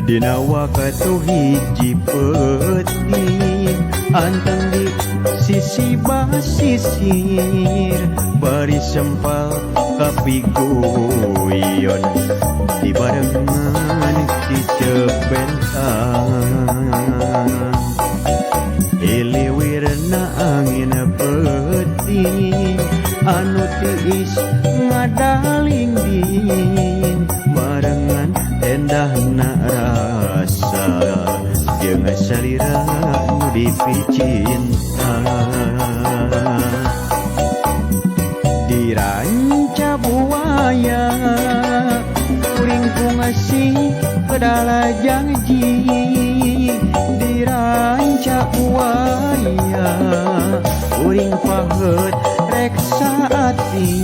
Dina waktu hiji peuting anteng di sisi basisir bari sempal kapiguyon di barengan dicebentang iliwirna angin peuting anu tiis ngadalingding barengan endahna rasa jeung salira nu dipicinta diranca buaya kuring ku ngasih pedala janji diranca buaya kuring paheut reksa ati